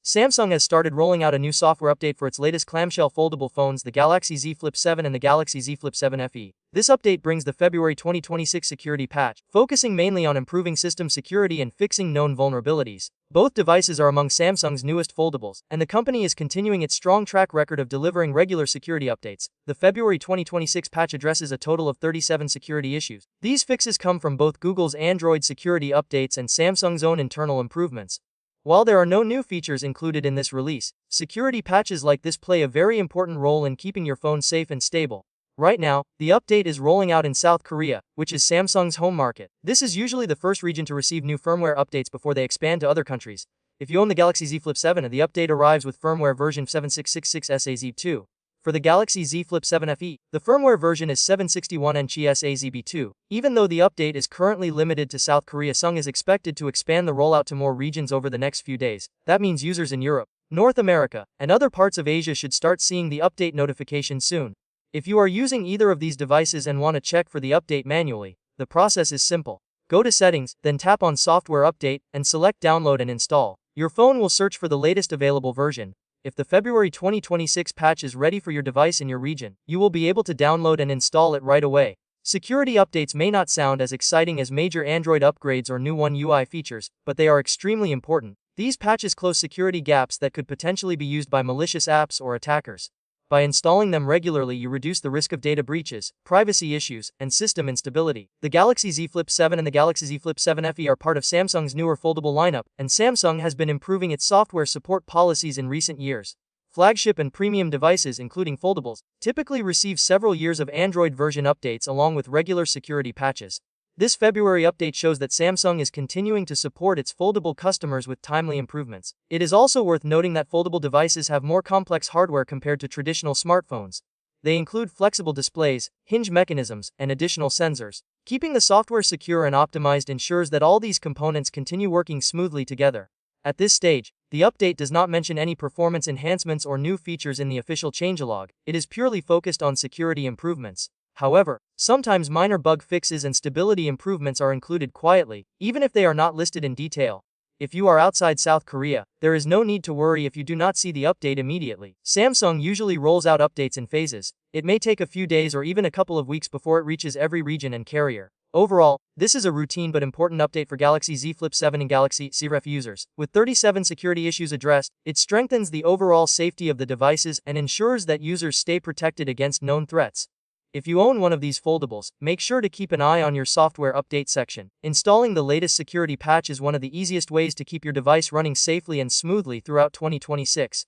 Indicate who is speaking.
Speaker 1: Samsung has started rolling out a new software update for its latest clamshell foldable phones, the Galaxy Z Flip 7 and the Galaxy Z Flip 7 FE. This update brings the February 2026 security patch, focusing mainly on improving system security and fixing known vulnerabilities. Both devices are among Samsung's newest foldables, and the company is continuing its strong track record of delivering regular security updates. The February 2026 patch addresses a total of 37 security issues. These fixes come from both Google's Android security updates and Samsung's own internal improvements. While there are no new features included in this release, security patches like this play a very important role in keeping your phone safe and stable. Right now, the update is rolling out in South Korea, which is Samsung's home market. This is usually the first region to receive new firmware updates before they expand to other countries. If you own the Galaxy Z Flip 7, the update arrives with firmware version 7666SAZ2. For the Galaxy Z Flip 7 FE, the firmware version is 761NCSAZB2. Even though the update is currently limited to South Korea, Samsung is expected to expand the rollout to more regions over the next few days. That means users in Europe, North America, and other parts of Asia should start seeing the update notification soon. If you are using either of these devices and want to check for the update manually, the process is simple. Go to Settings, then tap on Software Update, and select Download and Install. Your phone will search for the latest available version. If the February 2026 patch is ready for your device in your region, you will be able to download and install it right away. Security updates may not sound as exciting as major Android upgrades or new One UI features, but they are extremely important. These patches close security gaps that could potentially be used by malicious apps or attackers. By installing them regularly, you reduce the risk of data breaches, privacy issues, and system instability. The Galaxy Z Flip 7 and the Galaxy Z Flip 7 FE are part of Samsung's newer foldable lineup, and Samsung has been improving its software support policies in recent years. Flagship and premium devices, including foldables, typically receive several years of Android version updates along with regular security patches. This February update shows that Samsung is continuing to support its foldable customers with timely improvements. It is also worth noting that foldable devices have more complex hardware compared to traditional smartphones. They include flexible displays, hinge mechanisms, and additional sensors. Keeping the software secure and optimized ensures that all these components continue working smoothly together. At this stage, the update does not mention any performance enhancements or new features in the official changelog. It is purely focused on security improvements. However, sometimes minor bug fixes and stability improvements are included quietly, even if they are not listed in detail. If you are outside South Korea, there is no need to worry if you do not see the update immediately. Samsung usually rolls out updates in phases. It may take a few days or even a couple of weeks before it reaches every region and carrier. Overall, this is a routine but important update for Galaxy Z Flip 7 and Galaxy Z Ref users. With 37 security issues addressed, it strengthens the overall safety of the devices and ensures that users stay protected against known threats. If you own one of these foldables, make sure to keep an eye on your software update section. Installing the latest security patch is one of the easiest ways to keep your device running safely and smoothly throughout 2026.